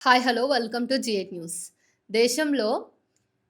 Hi hello welcome to జిఎట్ news. దేశంలో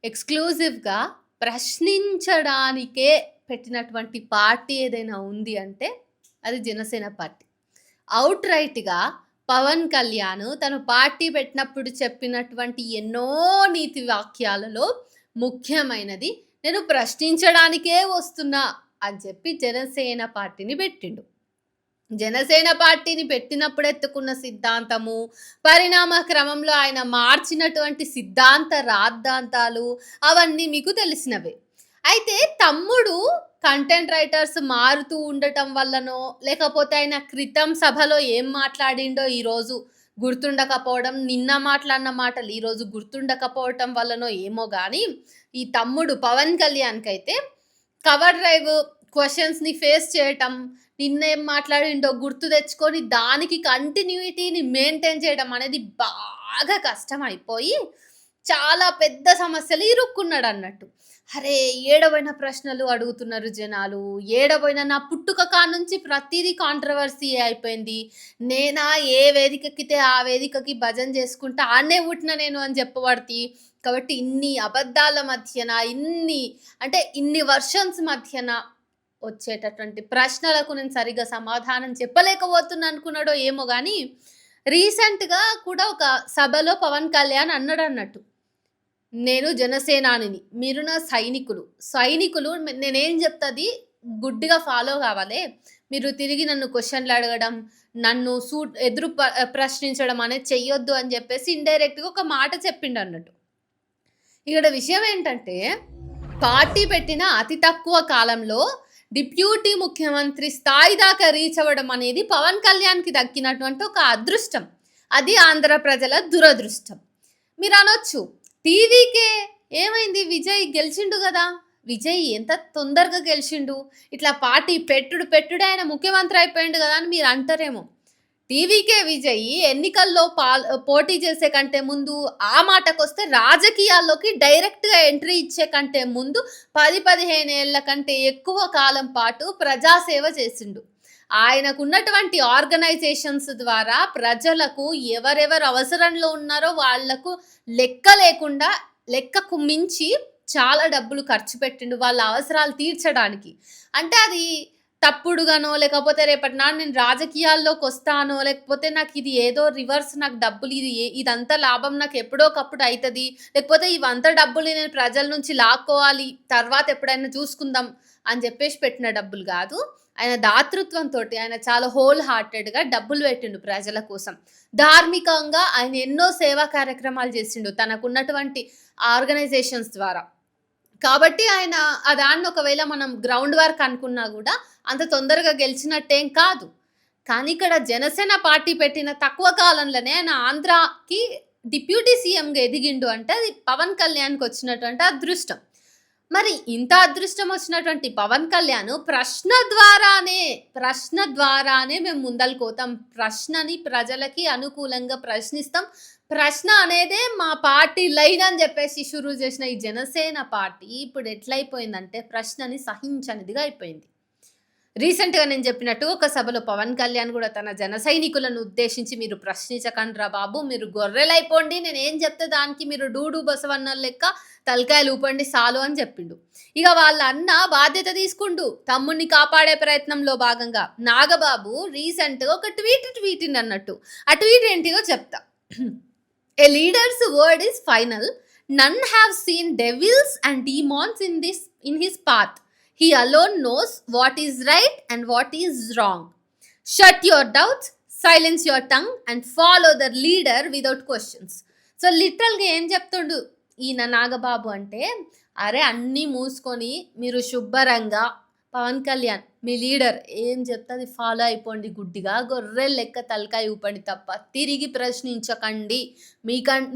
ఎక్స్క్లూజివ్‌గా ప్రశ్నించడానికే పెట్టినటువంటి పార్టీ ఏదైనా ఉంది అంటే అది జనసేన పార్టీ. ఔట్‌రైట్‌గా పవన్ కళ్యాణ్ తను పార్టీ పెట్టినప్పుడు చెప్పినటువంటి ఎన్నో నీతి వాక్యాలలో ముఖ్యమైనది నేను ప్రశ్నించడానికే వస్తున్నా అని చెప్పి జనసేన పార్టీని పెట్టిండు. జనసేన పార్టీని పెట్టినప్పుడు ఎత్తుకున్న సిద్ధాంతము, పరిణామ క్రమంలో ఆయన మార్చినటువంటి సిద్ధాంత రాద్ధాంతాలు అవన్నీ మీకు తెలిసినవే. అయితే తమ్ముడు కంటెంట్ రైటర్స్ మారుతూ ఉండటం వల్లనో, లేకపోతే ఆయన క్రితం సభలో ఏం మాట్లాడిండో ఈరోజు గుర్తుండకపోవడం, నిన్న మాట్లాడిన మాటలు ఈరోజు గుర్తుండకపోవటం వల్లనో ఏమో గానీ, ఈ తమ్ముడు పవన్ కళ్యాణ్‌కైతే కవర్ డ్రైవ్ క్వెషన్స్‌ని ఫేస్ చేయటం, నిన్నేం మాట్లాడిండో గుర్తు తెచ్చుకొని దానికి కంటిన్యూయిటీని మెయింటైన్ చేయడం అనేది బాగా కష్టమైపోయి, చాలా పెద్ద సమస్యలు ఇరుక్కున్నాడన్నట్టు. అరే! ఏడబోయిన ప్రశ్నలు అడుగుతున్నారు జనాలు. ఏడబోయిన నా పుట్టుక కాడ్నుంచి ప్రతీదీ కాంట్రోవర్సీయే అయిపోయింది. నేనా ఏ వేదికెక్కితే ఆ వేదికకి భజన చేసుకుంటా ఆడనే పుట్టిన నేను అని చెప్పబడతి. కాబట్టి ఇన్ని అబద్ధాల మధ్యన, ఇన్ని వర్షన్స్ మధ్యన వచ్చేటటువంటి ప్రశ్నలకు నేను సరిగ్గా సమాధానం చెప్పలేకపోతున్నా అనుకున్నాడో ఏమో గానీ, రీసెంట్‌గా కూడా ఒక సభలో పవన్ కళ్యాణ్ అన్నాడన్నట్టు. నేను జనసేనానిని. మీరు నా సైనికులు. సైనికులు నేనేం చెప్తే గుడ్డిగా ఫాలో కావాలే. మీరు తిరిగి నన్ను క్వెషన్‌లు అడగడం, నన్ను ఎదురు ప్రశ్నించడం అనేది చెయ్యొద్దు అని చెప్పేసి ఇండైరెక్ట్‌గా ఒక మాట చెప్పిండన్నట్టు. ఇక్కడ విషయం ఏంటంటే, పార్టీ పెట్టిన అతి తక్కువ కాలంలో డిప్యూటీ ముఖ్యమంత్రి స్థాయి దాకా రీచ్ అవ్వడం అనేది పవన్ కళ్యాణ్‌కి దక్కినటువంటి ఒక అదృష్టం. అది ఆంధ్ర ప్రజల దురదృష్టం. మీరనొచ్చు, టీవీకే ఏమైంది, విజయ్ గెలిచిండు గదా! విజయ్ ఎంత తొందరగా గెలిచిండు. ఇట్లా పార్టీ పెట్టుడే ఆయన ముఖ్యమంత్రి అయిపోయిండు గదా అని మీరంటారేమో. టీవీకే విజయ్ ఎన్నికల్లో పోటీ చేసే కంటే ముందు, ఆ మాటకొస్తే రాజకీయాల్లోకి డైరెక్ట్‌గా ఎంట్రీ ఇచ్చే కంటే ముందు 10, 15 ఏళ్ల కంటే ఎక్కువ కాలం పాటు ప్రజాసేవ చేసిండు. ఆయనకున్నటువంటి ఆర్గనైజేషన్స్ ద్వారా ప్రజలకు ఎవరెవరు అవసరంలో ఉన్నారో వాళ్లకు లెక్క లేకుండా, లెక్కకు మించి చాలా డబ్బులు ఖర్చు పెట్టిండు వాళ్ళ అవసరాలు తీర్చడానికి. అంటే అది తప్పుడుగానో, లేకపోతే రేపటి నాడు నేను రాజకీయాల్లోకొస్తానో, లేకపోతే నాకిది ఏదో రివర్స్, నాకు డబ్బులు ఇదంతా లాభం నాకు ఎప్పుడో ఒకప్పుడు అయితది, లేకపోతే ఇవంతా డబ్బులు నేను ప్రజల నుంచి లాక్కోవాలి, తర్వాత ఎప్పుడైనా చూసుకుందాం అని చెప్పేసి పెట్టిన డబ్బులు గాదు. ఆయన దాతృత్వంతోటి ఆయన చాలా హోల్ హార్టెడ్‌గా డబ్బులు పెట్టిండు ప్రజల కోసం. ధార్మికంగా ఆయన ఎన్నో సేవా కార్యక్రమాలు చేసిండు తనకున్నటువంటి ఆర్గనైజేషన్స్ ద్వారా. కాబట్టి ఆయన దాన్ని ఒకవేళ మనం గ్రౌండ్ వర్క్ అనుకున్నా గూడా అంత తొందరగా గెలిచినట్టేం కాదు. కానీ ఇక్కడ జనసేన పార్టీ పెట్టిన తక్కువ కాలంలోనే ఆయన ఆంధ్రాకి డిప్యూటీ సీఎంగా ఎదిగిండు అంటే అది పవన్ కళ్యాణ్‌కొచ్చినటువంటి అదృష్టం. మరి ఇంత అదృష్టం వచ్చినటువంటి పవన్ కళ్యాణ్ ప్రశ్న ద్వారానే మేము ముందలకోతాం. ప్రశ్నని ప్రజలకి అనుకూలంగా ప్రశ్నిస్తాం. ప్రశ్న అనేదే మా పార్టీ లైన్ అని చెప్పేసి షురూ చేసిన ఈ జనసేన పార్టీ ఇప్పుడు ఎట్లయిపోయిందంటే ప్రశ్నని సహించనిదిగా అయిపోయింది. రీసెంట్‌గా నేను చెప్పినట్టు ఒక సభలో పవన్ కళ్యాణ్ గూడా తన జన సైనికులను ఉద్దేశించి, మీరు ప్రశ్నించకండ్రా బాబు, మీరు గొర్రెలైపోండి, నేనేం చెప్తే దానికి మీరు డూడు బసవన్నల లెక్క తలకాయలు ఊపండి సాలు అని చెప్పిండు. ఇక వాళ్ళ అన్న బాధ్యత తీసుకుండు. తమ్ముడిని కాపాడే ప్రయత్నంలో భాగంగా నాగబాబు రీసెంట్‌గా ఒక ట్వీటిండన్నట్టు. ఆ ట్వీట్ ఏంటిదో చెప్తా. A leader's word is final. None have seen devils and demons in his path. He alone knows what is right and what is wrong. Shut your doubts, silence your tongue and follow the leader without questions. So లిటరల్‌గా ఏం చెప్తుండు ఈయన నాగబాబు అంటే, అరే అన్నీ మూసుకొని మీరు శుభ్రంగా పవన్ కళ్యాణ్ మీ లీడర్ ఏం చెప్తే అది ఫాలో అయిపోండి గుడ్డిగా, గొర్రెల లెక్క తలకాయ ఊపండి తప్ప తిరిగి ప్రశ్నించకండి.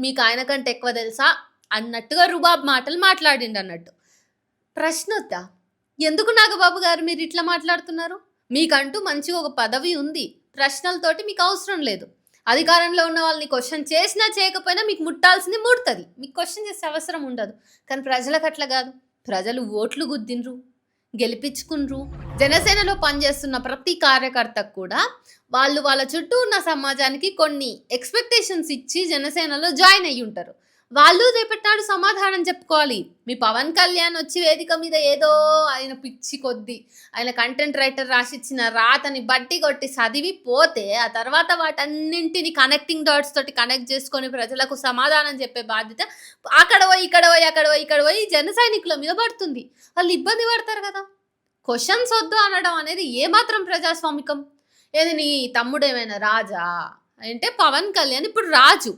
మీకు ఆయన కంటే ఎక్కువ తెలుసా అన్నట్టుగా రుబాబ్ మాటలు మాట్లాడిండన్నట్టు. ప్రశ్నొద్దా? ఎందుకు నాగబాబు గారు మీరు ఇట్లా మాట్లాడుతున్నారు? మీకంటూ మంచిగా ఒక పదవి ఉంది. ప్రశ్నలతోటి మీకు అవసరం లేదు. అధికారంలో ఉన్న వాళ్ళని క్వెషన్ చేసినా చేయకపోయినా మీకు ముట్టాల్సింది ముడతది. మీకు క్వెషన్ చేసే అవసరం ఉండదు. కానీ ప్రజలకు అట్లా గాదు. ప్రజలు ఓట్లు గుద్దిండ్రు. గెలిపించుకున్రు. జనసేనలో పనిచేస్తున్న ప్రతి కార్యకర్తకు కూడా వాళ్ళ చుట్టూ ఉన్న సమాజానికి కొన్ని ఎక్స్‌పెక్టేషన్స్ ఇచ్చి జనసేనలో జాయిన్ అయ్యుంటారు. వాళ్ళు రేపటినాడు సమాధానం చెప్పుకోవాలి. మీ పవన్ కళ్యాణ్ వచ్చి వేదిక మీద ఏదో ఆయన పిచ్చి కొద్దీ ఆయన కంటెంట్ రైటర్ రాసిచ్చిన రాతని బట్టి కొట్టి చదివి పోతే, ఆ తర్వాత వాటన్నింటిని కనెక్టింగ్ డాట్స్ తోటి కనెక్ట్ చేసుకొని ప్రజలకు సమాధానం చెప్పే బాధ్యత అక్కడ పోయి, ఇక్కడ పోయి, అక్కడ పోయి, ఇక్కడ పోయి జన సైనికుల మీద పడుతుంది. వాళ్ళు ఇబ్బంది పడతారు కదా! క్వెషన్స్ వద్దు అనడం అనేది ఏమాత్రం ప్రజాస్వామికం? ఏది నీ తమ్ముడేమైనా రాజా? అంటే పవన్ కళ్యాణ్ ఇప్పుడు రాజు.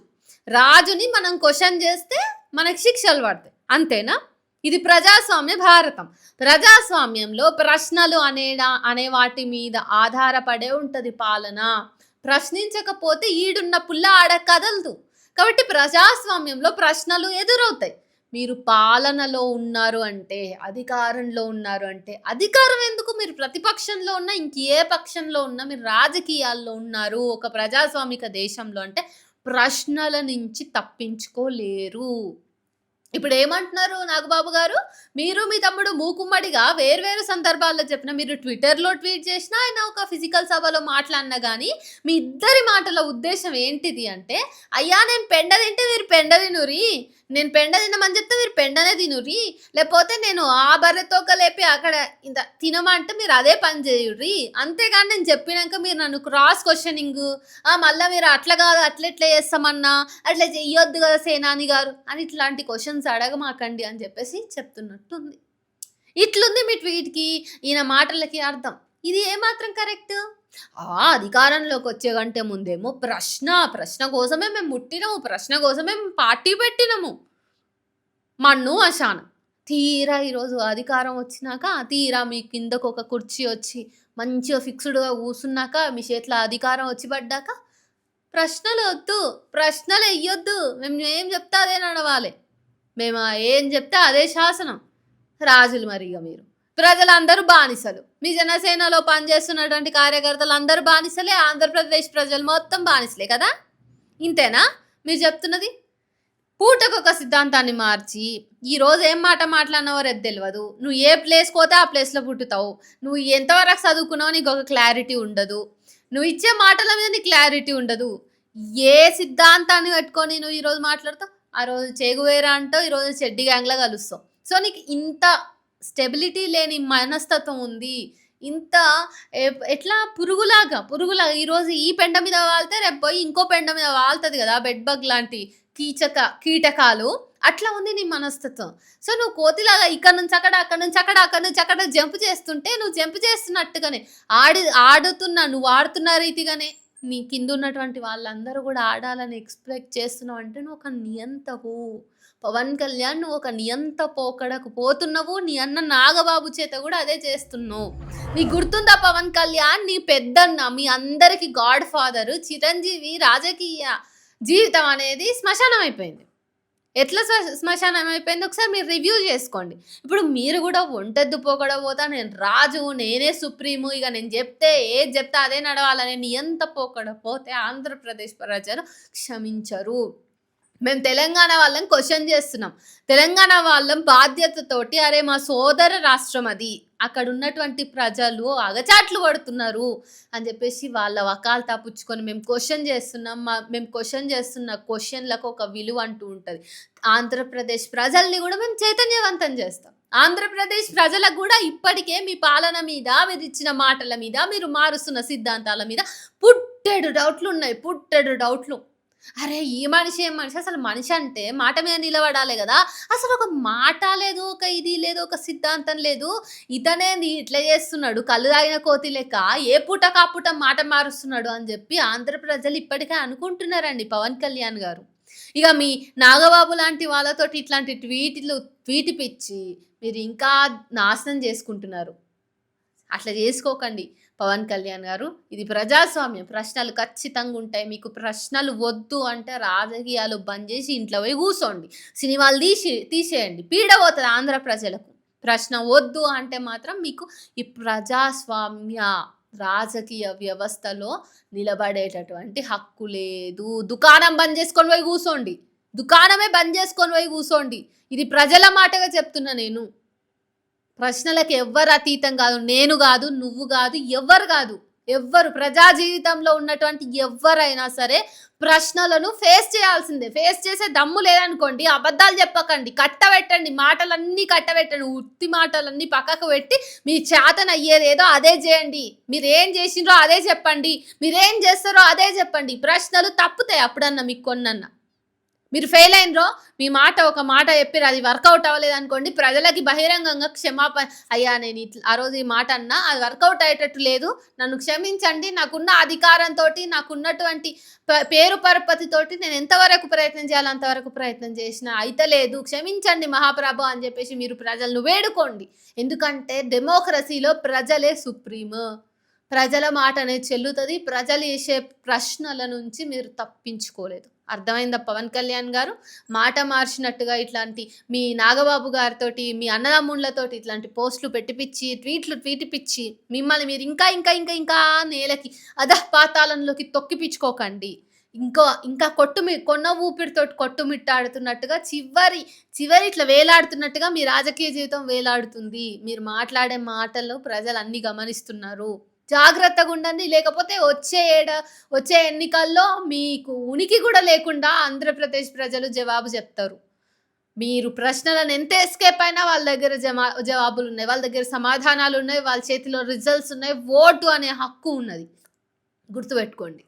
రాజుని మనం క్వెషన్ చేస్తే మనకు శిక్షలు పడతాయి. అంతేనా? ఇది ప్రజాస్వామ్య భారతం. ప్రజాస్వామ్యంలో ప్రశ్నలు అనే వాటి మీద ఆధారపడే ఉంటది పాలన. ప్రశ్నించకపోతే ఈడున్న పుల్ల ఆడ కదలదు. కాబట్టి ప్రజాస్వామ్యంలో ప్రశ్నలు ఎదురవుతాయి. మీరు పాలనలో ఉన్నారు అంటే, అధికారంలో ఉన్నారు అంటే, అధికారం ఎందుకు? మీరు ప్రతిపక్షంలో ఉన్నా, ఇంకే పక్షంలో ఉన్నా, మీరు రాజకీయాల్లో ఉన్నారు ఒక ప్రజాస్వామిక దేశంలో అంటే ప్రశ్నల నుంచి తప్పించుకోలేరు. ఇప్పుడు ఏమంటున్నారు నాగబాబు గారు? మీరు మీ తమ్ముడు మూకుమ్మడిగా వేర్వేరు సందర్భాల్లో చెప్పిన, మీరు ట్విట్టర్‌లో ట్వీట్ చేసినా, ఆయన ఒక ఫిజికల్ సభలో మాట్లాడినా గానీ, మీ ఇద్దరి మాటల ఉద్దేశం ఏంటిది అంటే, అయ్యా నేను పెండ తింటే మీరు పెండ తినుర్రి, నేను పెండ తినమని చెప్తే మీరు పెండనే తినుర్రి, లేకపోతే నేను ఆ బర్రె తోక లేపి అక్కడ ఇంత తినమంటే మీరు అదే పని చేయుర్రి. అంతేగాని నేను చెప్పినాక మీరు నన్ను క్రాస్ క్వెషనింగు, మళ్ళా మీరు అట్లా కాదు అట్లెట్లా చేస్తామన్నా, అట్లా చెయ్యొద్దు కదా సేనాని గారు అని ఇట్లాంటి క్వెషన్స్ అడగమాకండి అని చెప్పేసి చెప్తున్నట్టుంది. ఇట్లుంది మీ ట్వీట్‌కి, ఈయన మాటలకి అర్థం. ఇది ఏమాత్రం కరెక్ట్? అధికారంలోకి వచ్చే కంటే ముందేమో ప్రశ్న కోసమే మేము పుట్టినము, ప్రశ్న కోసమే మేము పార్టీ పెట్టినము. మన్ను అశానం. తీరా ఈరోజు అధికారం వచ్చినాక, తీరా మీ కిందకు ఒక కుర్చీ వచ్చి మంచిగా ఫిక్స్‌డ్‌గా కూసున్నాక, మీ చేతిలో అధికారం వచ్చి పడ్డాక, ప్రశ్నలు వద్దు, ప్రశ్నలు ఎయ్యొద్దు, మేము ఏం చెప్తే అదే నడవాలి, మేము ఏం చెప్తే అదే శాసనం. రాజులు మరి ఇక మీరు. ప్రజలందరూ బానిసలు. మీ జనసేనలో పనిచేస్తున్నటువంటి కార్యకర్తలు అందరూ బానిసలే. ఆంధ్రప్రదేశ్ ప్రజలు మొత్తం బానిసలే కదా! ఇంతేనా మీరు చెప్తున్నది? పూటకొక సిద్ధాంతాన్ని మార్చి, ఈరోజు ఏం మాట మాట్లాడినావో రేపు తెలవదు. నువ్వు ఏ ప్లేస్‌కి పోతే ఆ ప్లేస్‌లో పుట్టుతావు. నువ్వు ఎంతవరకు చదువుకున్నావో నీకు ఒక క్లారిటీ ఉండదు. నువ్వు ఇచ్చే మాటల మీద నీకు క్లారిటీ ఉండదు. ఏ సిద్ధాంతాన్ని పెట్టుకొని నువ్వు ఈరోజు మాట్లాడతావు, ఆ రోజు చేగువేరా అంటావు, ఈరోజు చెడ్డి గ్యాంగ్‌లో కలుస్తావు. సో నీకు ఇంత స్టెబిలిటీ లేని మనస్తత్వం ఉంది. ఇంత ఎట్లా పురుగులాగా ఈరోజు ఈ పెండ మీద వాలితే రేపు పోయి ఇంకో పెండ మీద వాలుతది కదా! బెడ్ బగ్ లాంటి కీటకాలు. అట్లా ఉంది నీ మనస్తత్వం. సో నువ్వు కోతిలాగా ఇక్కడి నుంచి అక్కడ, అక్కడి నుంచి అక్కడ, అక్కడి నుంచి అక్కడ జంప్ చేస్తుంటే, నువ్వు జంప్ చేస్తున్నట్టుగానే నువ్వు ఆడుతున్న రీతిగానే నీ కిందున్నటువంటి వాళ్ళందరూ కూడా ఆడాలని ఎక్స్‌పెక్ట్ చేస్తున్నావు అంటే నువ్వు ఒక నియంతవు. పవన్ కళ్యాణ్ నువ్వు ఒక నియంత పోకడకు పోతున్నవు. నీ అన్న నాగబాబు చేత కూడా అదే చేస్తున్నావు. నీకు గుర్తుందా పవన్ కళ్యాణ్? నీ పెద్దన్న, మీ అందరికి గాడ్ ఫాదర్ చిరంజీవి రాజకీయ జీవితం అనేది శ్మశానం అయిపోయింది. ఎట్లా శ్మశానం అయిపోయిందో ఒకసారి మీరు రివ్యూ చేసుకోండి. ఇప్పుడు మీరు కూడా ఒంటెద్దు పోకడ పోతా, నేను రాజు, నేనే సుప్రీము, ఇక నేను చెప్తే ఏది చెప్తే అదే నడవాలనే నియంత పోకడ పోతే ఆంధ్రప్రదేశ్ ప్రజలు క్షమించరు. మేము తెలంగాణ వాళ్ళని క్వెషన్ చేస్తున్నాం. తెలంగాణ వాళ్ళం బాధ్యతతోటి, అరే మా సోదర రాష్ట్రం అది, అక్కడ ఉన్నటువంటి ప్రజలు అగచాట్లు పడుతున్నారు అని చెప్పేసి వాళ్ళ వకాల్తా పుచ్చుకొని మేము క్వెషన్ చేస్తున్నాం. మేము క్వెషన్ చేస్తున్న క్వెషన్లకు ఒక విలువ అంటూ ఉంటుంది. ఆంధ్రప్రదేశ్ ప్రజల్ని కూడా మేము చైతన్యవంతం చేస్తాం. ఆంధ్రప్రదేశ్ ప్రజలకు కూడా ఇప్పటికే మీ పాలన మీద, మీరు ఇచ్చిన మాటల మీద, మీరు మారుస్తున్న సిద్ధాంతాల మీద పుట్టెడు డౌట్లు. అరే ఈ మనిషి ఏం మనిషి? అసలు మనిషి అంటే మాట మీద నిలబడాలి కదా! అసలు ఒక మాట లేదు, ఒక ఇది లేదు, ఒక సిద్ధాంతం లేదు. ఇతనేంది ఇట్లా చేస్తున్నాడు, కళ్ళు తాగిన కోతి లెక్క ఏ పూటకు ఆ పూట మాట మారుస్తున్నాడు అని చెప్పి ఆంధ్ర ప్రజలు ఇప్పటికే అనుకుంటున్నారండి పవన్ కళ్యాణ్ గారు. ఇక మీ నాగబాబు లాంటి వాళ్ళతోటి ఇట్లాంటి ట్వీట్ పిచ్చి మీరు ఇంకా నాశనం చేసుకుంటున్నారు. అట్లా చేసుకోకండి పవన్ కళ్యాణ్ గారు. ఇది ప్రజాస్వామ్యం. ప్రశ్నలు ఖచ్చితంగా ఉంటాయి. మీకు ప్రశ్నలు వద్దు అంటే రాజకీయాలు బంద్ చేసి ఇంట్లో పోయి కూర్చోండి. సినిమాలు తీసేయండి. పీడ పోతుంది ఆంధ్ర ప్రజలకు. ప్రశ్న వద్దు అంటే మాత్రం మీకు ఈ ప్రజాస్వామ్య రాజకీయ వ్యవస్థలో నిలబడేటటువంటి హక్కు లేదు. దుకాణం బంద్ చేసుకొని పోయి కూర్చోండి. దుకాణమే బంద్ చేసుకొని పోయి కూర్చోండి. ఇది ప్రజల మాటగా చెప్తున్నా నేను. ప్రశ్నలకు ఎవ్వరు అతీతం గాదు. నేను గాదు, నువ్వు గాదు, ఎవ్వరు గాదు. ఎవ్వరు ప్రజా జీవితంలో ఉన్నటువంటి ఎవ్వరైనా సరే ప్రశ్నలను ఫేస్ చేయాల్సిందే. ఫేస్ చేసే దమ్ము లేదనుకోండి, అబద్ధాలు చెప్పకండి. కట్టబెట్టండి. మాటలన్నీ కట్టబెట్టండి. ఉత్తి మాటలన్నీ పక్కకు పెట్టి మీ చేతనయ్యేదేదో అదే జేయండి. మీరేం జేసిండ్రో అదే చెప్పండి. మీరేం జేస్తారో అదే చెప్పండి. ప్రశ్నలు తప్పుతాయి అప్పుడన్నా మీకు కొన్నన్నా. మీరు ఫెయిల్ అయినరో, మీ మాట ఒక మాట చెప్పిర్రు, అది వర్కౌట్ అవ్వలేదనుకోండి, ప్రజలకి బహిరంగంగా అయ్యా నేను ఆ రోజు ఈ మాట అన్నా, అది వర్కౌట్ అయ్యేటట్టు లేదు. నన్ను క్షమించండి. నాకున్న అధికారంతోటి, నాకున్నటువంటి పేరు పరపతితోటి నేను ఎంతవరకు ప్రయత్నం చేయాలో అంతవరకు ప్రయత్నం చేసినా అయితలేదు. క్షమించండి మహాప్రభు అని చెప్పేసి మీరు ప్రజలను వేడుకోండి. ఎందుకంటే డెమోక్రసీలో ప్రజలే సుప్రీము. ప్రజల మాట అనేది చెల్లుతది. ప్రజలు ఏసే ప్రశ్నల నుంచి మీరు తప్పించుకోలేదు. అర్థమైందా పవన్ కళ్యాణ్ గారు? మాట మార్చినట్టుగా ఇట్లాంటి మీ నాగబాబు గారితోటి, మీ అన్నదమ్ముళ్ళతోటి ఇట్లాంటి పోస్టులు పెట్టిపిచ్చి, ట్వీటిపిచ్చి మిమ్మల్ని మీరు ఇంకా ఇంకా ఇంకా ఇంకా నేలకి అధఃపాతాళంలోకి తొక్కిపిచ్చుకోకండి. ఇంకా కొన్న ఊపిరితోటి కొట్టుమిట్టాడుతున్నట్టుగా చివరి ఇట్లా వేలాడుతున్నట్టుగా మీ రాజకీయ జీవితం వేలాడుతుంది. మీరు మాట్లాడే మాటలు ప్రజలు అన్నీ గమనిస్తున్నారు. జాగ్రత్తగుండండి. లేకపోతే వచ్చే ఎన్నికల్లో మీకు ఉనికి గూడా లేకుండా ఆంధ్రప్రదేశ్ ప్రజలు జవాబు జెప్తారు. మీరు ప్రశ్నలను ఎంత ఎస్కేప్ అయినా వాళ్ళ దగ్గర జవాబులున్నాయి. వాళ్ళ దగ్గర సమాధానాలున్నాయి. వాళ్ళ చేతిలో రిజల్ట్స్ ఉన్నాయి. ఓటు అనే హక్కు ఉన్నది. గుర్తుపెట్టుకోండి.